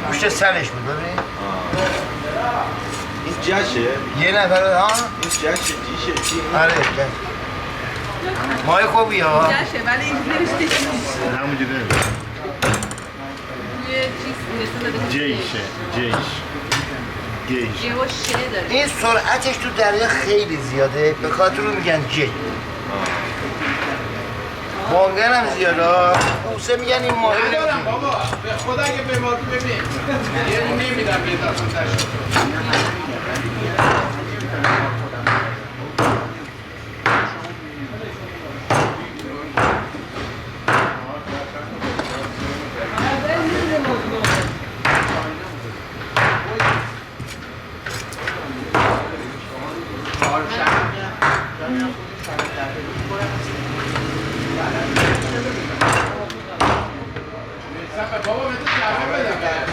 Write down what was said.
پشت سرش بود ببین. این جشه؟ یه نفر ها؟ این جشه جیشه چی؟ آره جش. ماه خوبی ها. جشه ولی این نمیشه همونجا داره یه چیز جیشه گیش یه و شه داره. این سرعتش تو دریا خیلی زیاده به خاطر رو میگن جی. بانگن هم زیاده. موسه میگن این ماهی ندارم بابا به خدا اگه به ما ببین یه نمیدم یه دستم تشت بابا بده جواب بدم